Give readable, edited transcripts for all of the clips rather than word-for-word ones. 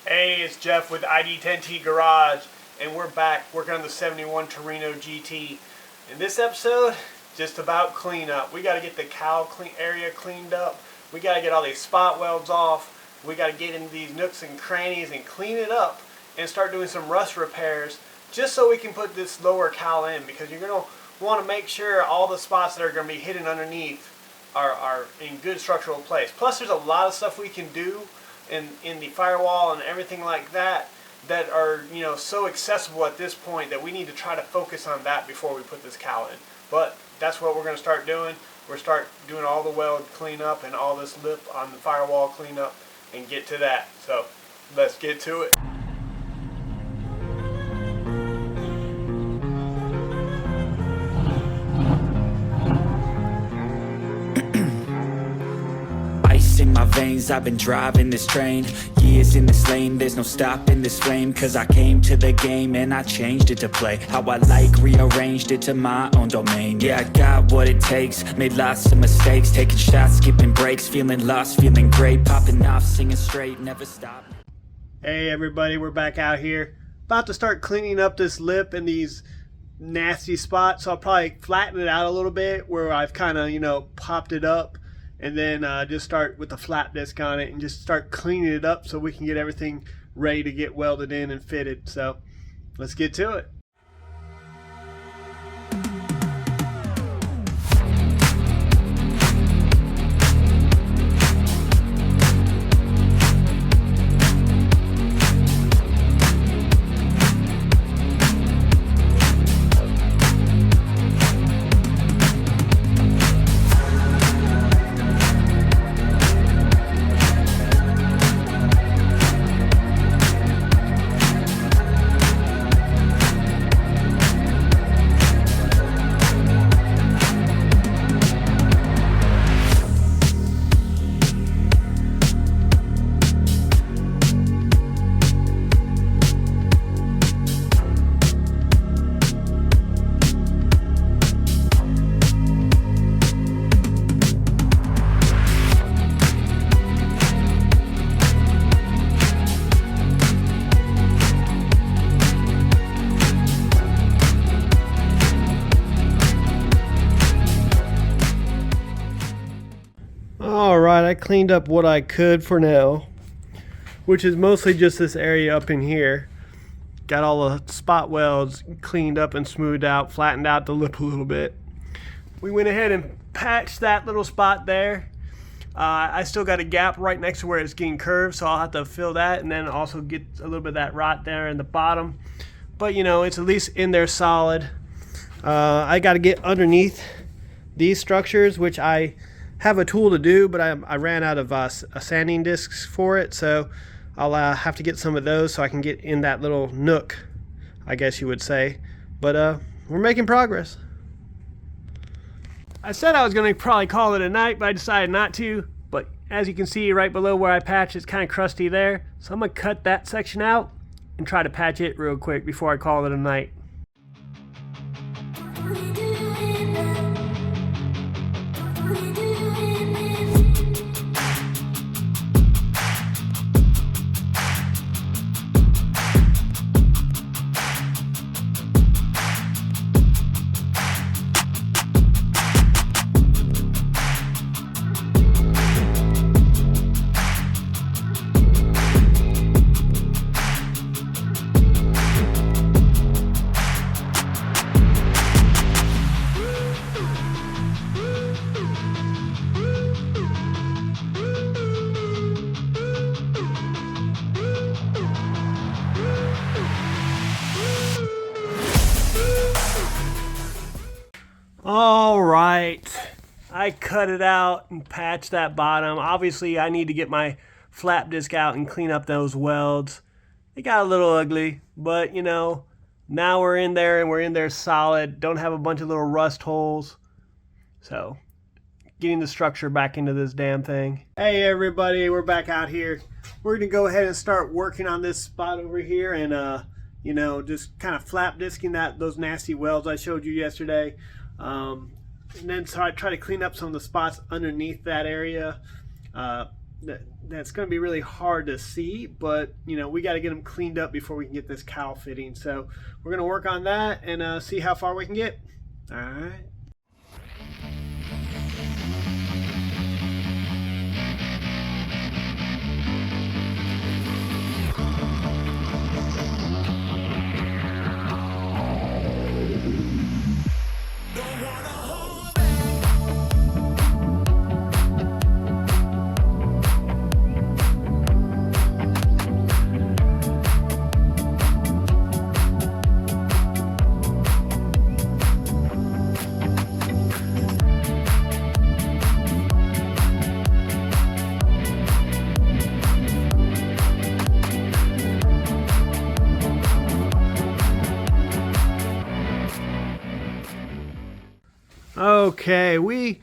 Hey, it's Jeff with ID10T Garage, and we're back working on the 71 Torino GT. In this episode, just about cleanup. We got to get the COWL area cleaned up. We got to get all these spot welds off. We got to get into these nooks and crannies and clean it up and start doing some rust repairs just so we can put this lower COWL in, because you're going to want to make sure all the spots that are going to be hidden underneath are in good structural place. Plus, there's a lot of stuff we can do in the firewall and everything like that that are, so accessible at this point that we need to try to focus on that before we put this COWL in. But that's what we're going to start doing. We're start doing all the weld cleanup and all this lip on the firewall cleanup and get to that. So let's get to it. In my veins, I've been driving this train, years in this lane, there's no stopping this flame, cause I came to the game and I changed it to play how I like, rearranged it to my own domain. Yeah, I got what it takes, made lots of mistakes, taking shots, skipping breaks, feeling lost, feeling great, popping off, singing straight, never stop. Hey everybody, we're back out here, about to start cleaning up this lip and these nasty spots. So I'll probably flatten it out a little bit where I've kind of, popped it up. And then just start with the flap disc on it and just start cleaning it up so we can get everything ready to get welded in and fitted. So let's get to it. Alright, I cleaned up what I could for now, which is mostly just this area up in here. Got all the spot welds cleaned up and smoothed out, flattened out the lip a little bit. We went ahead and patched that little spot there. I still got a gap right next to where it's getting curved, so I'll have to fill that and then also get a little bit of that rot there in the bottom. But it's at least in there solid. I got to get underneath these structures, which I have a tool to do, but I ran out of sanding discs for it, so I'll have to get some of those so I can get in that little nook, I guess you would say. But we're making progress. I said I was going to probably call it a night, but I decided not to. But as you can see right below where I patched, it's kind of crusty there, so I'm going to cut that section out and try to patch it real quick before I call it a night. All right, I cut it out and patched that bottom. Obviously, I need to get my flap disc out and clean up those welds. They got a little ugly, but now we're in there and we're in there solid. Don't have a bunch of little rust holes. So, getting the structure back into this damn thing. Hey everybody, we're back out here. We're gonna go ahead and start working on this spot over here and just kind of flap disking those nasty welds I showed you yesterday. And then so I try to clean up some of the spots underneath that area. that's going to be really hard to see, but you know, we got to get them cleaned up before we can get this cowl fitting. So we're going to work on that and see how far we can get. All right. Okay, we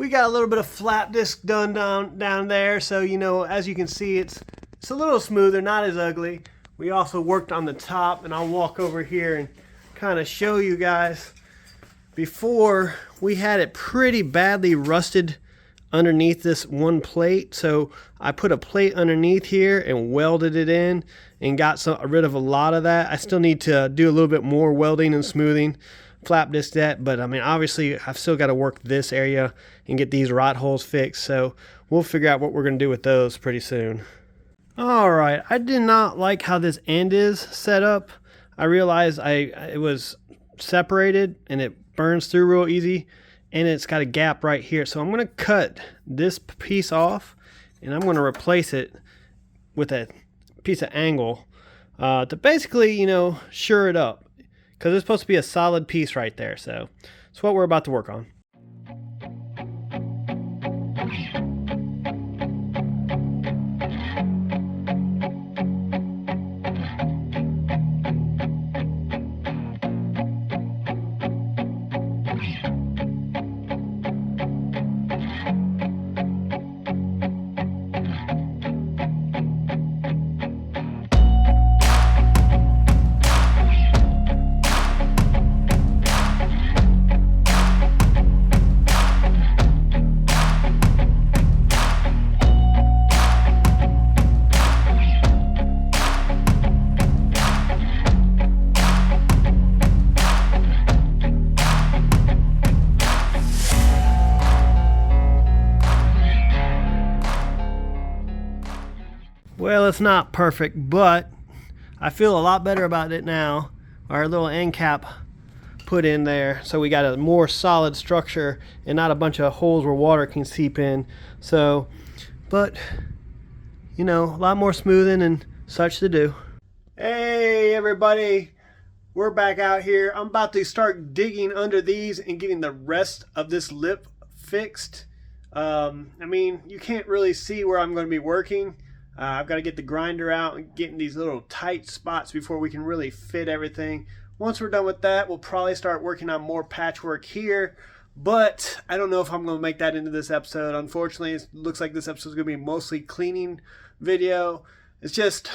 got a little bit of flap disc done down there, so you know, as you can see, it's a little smoother, not as ugly. We also worked on the top, and I'll walk over here and kind of show you guys. Before, we had it pretty badly rusted underneath this one plate, so I put a plate underneath here and welded it in and got rid of a lot of that. I still need to do a little bit more welding and smoothing, flap disc that, but I mean, obviously I've still got to work this area and get these rot holes fixed, so we'll figure out what we're going to do with those pretty soon. Alright, I did not like how this end is set up. I realized it was separated and it burns through real easy, and it's got a gap right here, so I'm going to cut this piece off and I'm going to replace it with a piece of angle to basically, you know, sure it up, because it's supposed to be a solid piece right there. So it's what we're about to work on. Well, it's not perfect, but I feel a lot better about it now. Our little end cap put in there, so we got a more solid structure and not a bunch of holes where water can seep in. So, but you know, a lot more smoothing and such to do. Hey everybody, we're back out here. I'm about to start digging under these and getting the rest of this lip fixed. I mean, you can't really see where I'm going to be working. I've got to get the grinder out and get in these little tight spots before we can really fit everything. Once we're done with that, we'll probably start working on more patchwork here, but I don't know if I'm going to make that into this episode. Unfortunately, it looks like this episode is going to be mostly cleaning video. It's just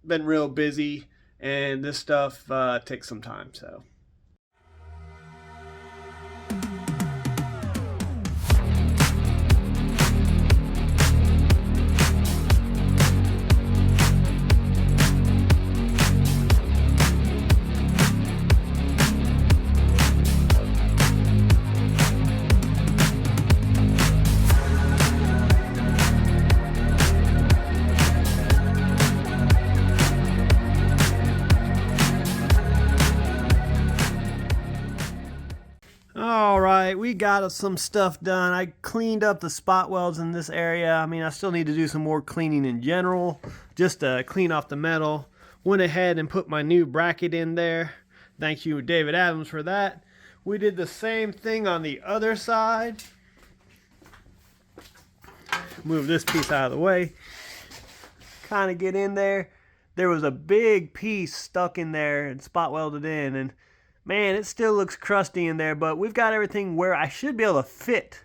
been real busy, and this stuff takes some time, so. Alright, we got some stuff done. I cleaned up the spot welds in this area. I mean, I still need to do some more cleaning in general, just to clean off the metal. Went ahead and put my new bracket in there. Thank you, David Adams, for that. We did the same thing on the other side. Move this piece out of the way. Kind of get in there. There was a big piece stuck in there and spot welded in, and man, it still looks crusty in there, but we've got everything where I should be able to fit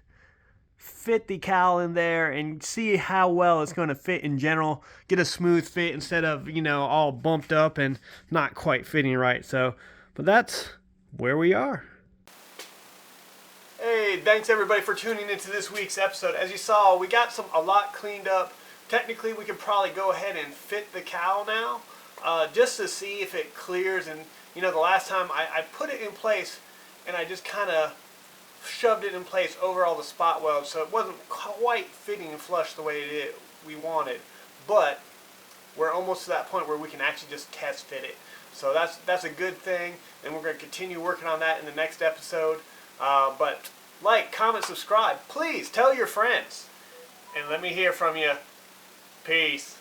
the cowl in there and see how well it's going to fit in general. Get a smooth fit instead of, you know, all bumped up and not quite fitting right. So, but that's where we are. Hey, thanks everybody for tuning into this week's episode. As you saw, we got a lot cleaned up. technically we could probably go ahead and fit the cowl now, just to see if it clears. And you know, the last time I put it in place and I just kind of shoved it in place over all the spot welds, so it wasn't quite fitting flush the way we wanted. But we're almost to that point where we can actually just test fit it. So that's a good thing, and we're going to continue working on that in the next episode. But like, comment, subscribe. Please tell your friends. And let me hear from you. Peace.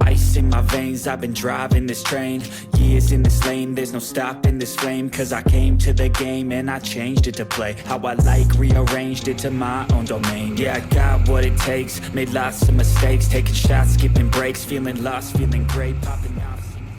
Ice in my veins, I've been driving this train. Years in this lane, there's no stopping this flame. Cause I came to the game and I changed it to play how I like, rearranged it to my own domain. Yeah, I got what it takes, made lots of mistakes, taking shots, skipping breaks, feeling lost, feeling great, popping